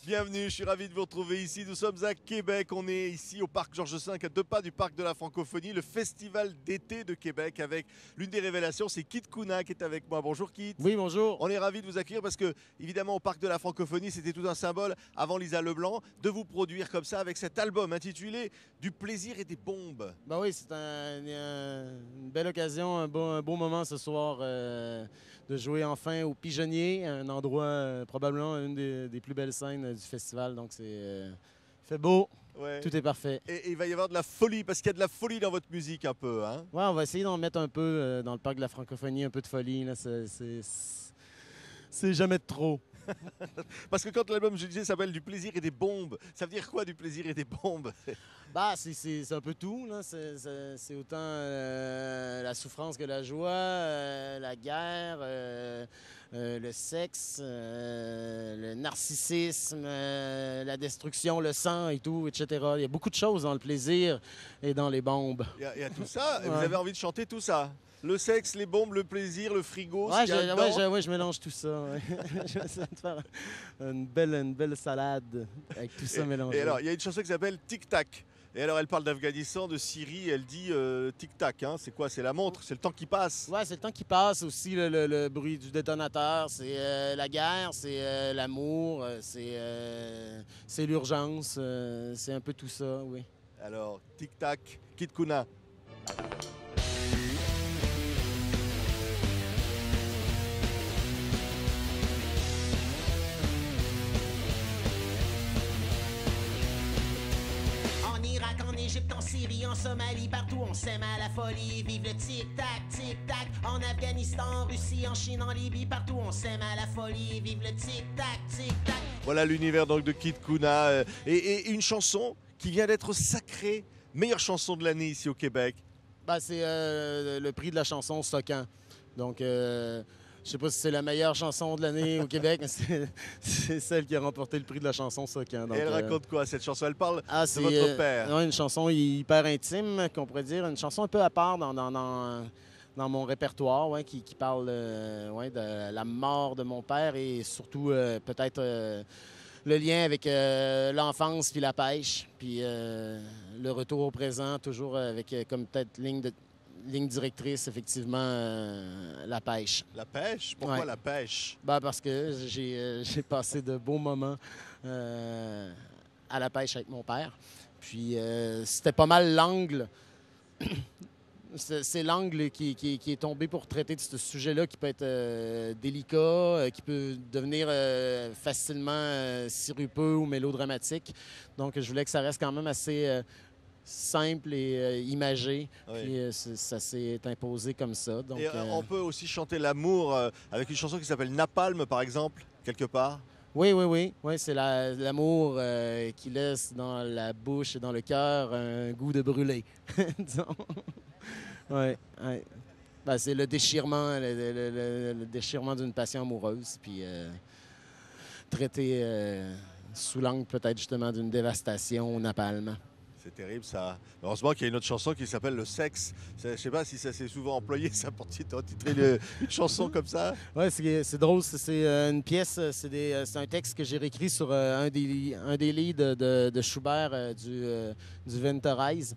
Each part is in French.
Bienvenue, je suis ravi de vous retrouver ici. Nous sommes à Québec, on est ici au parc Georges V, à 2 pas du parc de la francophonie, le festival d'été de Québec avec l'une des révélations, c'est Kit Kuna qui est avec moi. Bonjour Kit. Oui, bonjour. On est ravi de vous accueillir parce que, évidemment, au parc de la francophonie, c'était tout un symbole avant Lisa Leblanc de vous produire comme ça avec cet album intitulé Du plaisir et des bombes. Ben oui, c'est une belle occasion, un beau moment ce soir de jouer enfin au Pigeonnier, un endroit probablement une des plus belles scènes du festival. Donc c'est fait beau, Ouais. tout est parfait. Et il va y avoir de la folie, parce qu'il y a de la folie dans votre musique un peu, hein? Ouais, on va essayer d'en mettre un peu dans le parc de la francophonie, un peu de folie. Là. C'est jamais de trop. Parce que quand l'album, je disais, s'appelle Du plaisir et des bombes, ça veut dire quoi, du plaisir et des bombes? Bah, c'est un peu tout. Là. C'est autant la souffrance que la joie, la guerre, le sexe, le narcissisme, la destruction, le sang et tout, etc. Il y a beaucoup de choses dans le plaisir et dans les bombes. Il y a tout ça, et Ouais. vous avez envie de chanter tout ça? Le sexe, les bombes, le plaisir, le frigo, Ouais, ce qu'il y a dedans. je mélange tout ça. Ouais. Je vais essayer de faire une belle salade avec tout ça mélangé. Et alors, il y a une chanson qui s'appelle Tic Tac. Et alors, elle parle d'Afghanistan, de Syrie, elle dit Tic Tac. Hein, c'est quoi? C'est la montre, c'est le temps qui passe. Ouais, c'est le temps qui passe aussi, le bruit du détonateur. C'est la guerre, c'est l'amour, c'est l'urgence. C'est un peu tout ça, oui. Alors, Tic Tac, Kit Kuna. En Irak, en Égypte, en Syrie, en Somalie, partout on s'aime à la folie. Vive le tic-tac, tic-tac. En Afghanistan, en Russie, en Chine, en Libye, partout on s'aime à la folie. Vive le tic-tac, tic-tac. Voilà l'univers donc de Kit Kuna. Et une chanson qui vient d'être sacrée meilleure chanson de l'année ici au Québec. Ben, c'est le prix de la chanson Socan. Donc, je sais pas si c'est la meilleure chanson de l'année au Québec, mais c'est celle qui a remporté le prix de la chanson Socan. Donc, Et elle raconte quoi cette chanson? Elle parle Ah, de c'est votre père. ouais, une chanson hyper intime, qu'on pourrait dire. Une chanson un peu à part dans mon répertoire, ouais, qui parle ouais, de la mort de mon père et surtout peut-être le lien avec l'enfance puis la pêche. Puis le retour au présent, toujours avec comme peut-être ligne directrice, effectivement, la pêche. La pêche? Pourquoi Ouais. la pêche? Ben, parce que j'ai passé de beaux moments à la pêche avec mon père. Puis c'était pas mal l'angle. C'est l'angle qui est tombé pour traiter de ce sujet-là qui peut être délicat, qui peut devenir facilement sirupeux ou mélodramatique. Donc, je voulais que ça reste quand même assez simple et imagé. Oui. Puis ça s'est imposé comme ça. Donc, Et on peut aussi chanter l'amour avec une chanson qui s'appelle Napalm, par exemple, quelque part. Oui, oui, oui. Oui, c'est l'amour qui laisse dans la bouche et dans le cœur un goût de brûlé. Disons. Oui, oui. Ben, c'est le déchirement, le déchirement d'une passion amoureuse, puis traité sous l'angle peut-être justement d'une dévastation au napalm. C'est terrible ça. Heureusement qu'il y a une autre chanson qui s'appelle Le Sexe. Je ne sais pas si ça s'est souvent employé, ça pour titrer une chanson comme ça. Oui, c'est drôle. C'est une pièce, c'est un texte que j'ai réécrit sur un des leads de Schubert du Winterreise,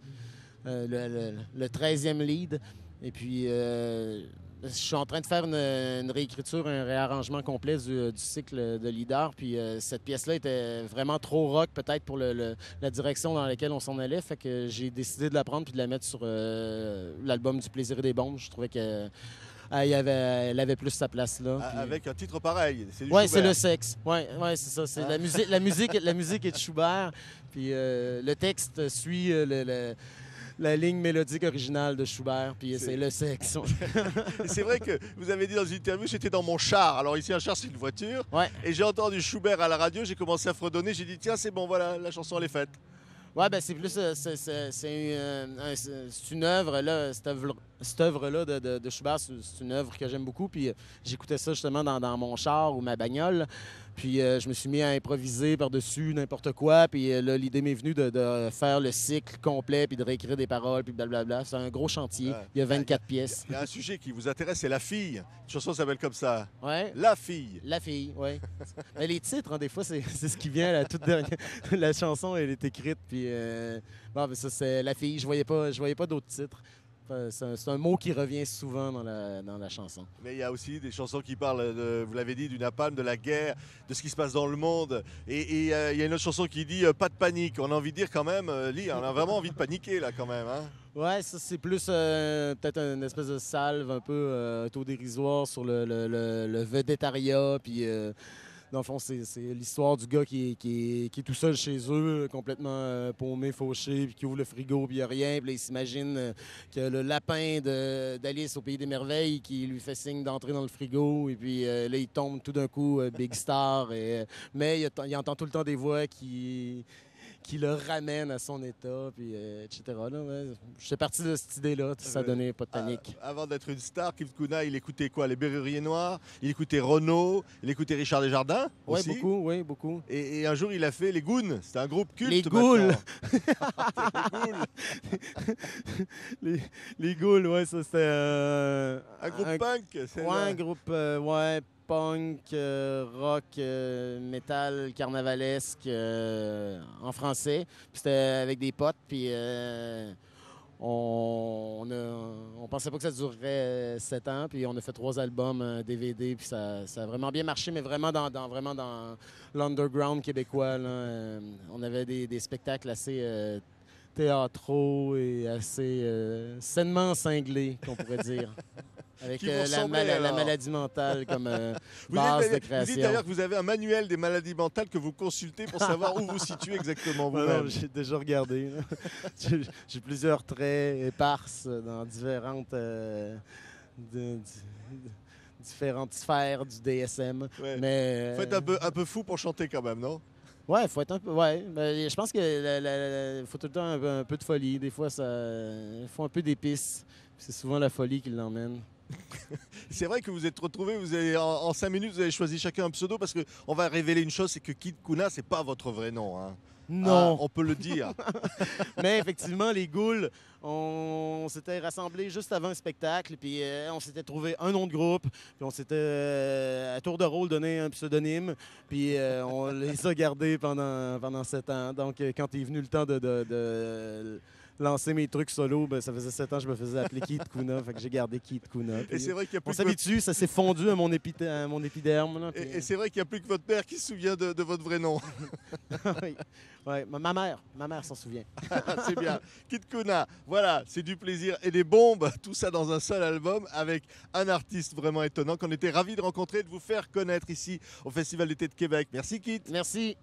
le 13e lead. Et puis, je suis en train de faire une réécriture, un réarrangement complet du cycle de leader. Puis cette pièce-là était vraiment trop rock, peut-être pour la direction dans laquelle on s'en allait. Fait que j'ai décidé de la prendre puis de la mettre sur l'album Du plaisir et des bombes. Je trouvais que elle avait plus sa place là. Puis... Avec un titre pareil. C'est du Ouais, c'est Schubert. le sexe. Ouais, c'est ça. C'est la musique est de Schubert. Puis le texte suit la ligne mélodique originale de Schubert, puis c'est le sexe. Et c'est vrai que vous avez dit dans une interview, j'étais dans mon char. Alors ici, un char, c'est une voiture. Ouais. Et j'ai entendu Schubert à la radio, j'ai commencé à fredonner, j'ai dit, tiens, c'est bon, voilà, la chanson, elle est faite. Ouais, ben c'est plus... c'est une œuvre, là, cette œuvre-là de Schubert, c'est une œuvre que j'aime beaucoup. Puis j'écoutais ça justement dans mon char ou ma bagnole. Puis je me suis mis à improviser par-dessus n'importe quoi. Puis là, l'idée m'est venue de faire le cycle complet, puis de réécrire des paroles, puis blablabla. C'est un gros chantier. Il y a 24 pièces. Il y a un sujet qui vous intéresse, c'est La Fille. Une chanson s'appelle comme ça. Ouais. La Fille. La Fille, oui. Mais les titres, hein, des fois, c'est ce qui vient à la toute dernière. La chanson, elle est écrite, puis bon, ben ça, c'est La Fille. Je voyais pas d'autres titres. C'est un mot qui revient souvent dans la chanson. Mais il y a aussi des chansons qui parlent, vous l'avez dit, du napalm, de la guerre, de ce qui se passe dans le monde. Et il y a une autre chanson qui dit pas de panique. On a envie de dire quand même, Lee, on a vraiment envie de paniquer là quand même. Hein? Ouais, ça c'est plus peut-être une espèce de salve un peu autodérisoire sur le vedettariat. Puis dans le fond, c'est l'histoire du gars qui est tout seul chez eux, complètement paumé, fauché, puis qui ouvre le frigo, puis il n'y a rien. Puis là, il s'imagine que le lapin d'Alice au Pays des Merveilles qui lui fait signe d'entrer dans le frigo. Et puis là, il tombe tout d'un coup, Big Star. Mais il entend tout le temps des voix qui le ramène à son état, puis etc. Là, ouais. J'étais parti de cette idée-là, ça donnait pas de panique. Avant d'être une star, Kid Kuna, il écoutait quoi? Les Berruriers Noirs, il écoutait Renaud, il écoutait Richard Desjardins aussi. Oui, beaucoup. Et un jour, il a fait les Goons. C'était un groupe culte. Les Ghouls! Les Ghouls, ouais, ça c'était... un groupe punk. Un groupe, punk, rock, métal, carnavalesque en français. Puis c'était avec des potes, puis on pensait pas que ça durerait 7 ans, puis on a fait 3 albums, un DVD, puis ça a vraiment bien marché, mais vraiment dans l'underground québécois. Là, on avait des spectacles assez théâtraux et assez sainement cinglés, qu'on pourrait dire. Avec la maladie mentale comme base de création. Vous dites d'ailleurs que vous avez un manuel des maladies mentales que vous consultez pour savoir où vous situez exactement vous-même. J'ai déjà regardé. J'ai plusieurs traits éparses dans différentes sphères du DSM. Ouais. Mais faut être un peu fou pour chanter quand même, non? Ouais, faut être un peu. Ouais, mais je pense que faut tout le temps un peu de folie. Des fois, il faut un peu d'épices. C'est souvent la folie qui l'emmène. C'est vrai que vous êtes retrouvés, vous avez, en 5 minutes, vous avez choisi chacun un pseudo parce qu'on va révéler une chose, c'est que Kid Kuna, c'est pas votre vrai nom. Hein. Non. On peut le dire. Mais effectivement, les Ghouls, on s'était rassemblés juste avant un spectacle, puis on s'était trouvé un nom de groupe, puis on s'était à tour de rôle donné un pseudonyme, puis on les a gardés pendant 7 ans. Donc, quand est venu le temps de lancer mes trucs solo, ben, ça faisait 7 ans que je me faisais appeler Kid Kuna, fait que j'ai gardé Kid Kuna. Et c'est vrai qu'il y a plus on s'habitue, ça s'est fondu à mon épiderme. Là, et c'est vrai qu'il n'y a plus que votre père qui se souvient de votre vrai nom. Oui. Ouais, ma mère s'en souvient. C'est bien. Kid Kuna, voilà, c'est du plaisir et des bombes, tout ça dans un seul album avec un artiste vraiment étonnant qu'on était ravis de rencontrer et de vous faire connaître ici au Festival d'été de Québec. Merci Kid. Merci.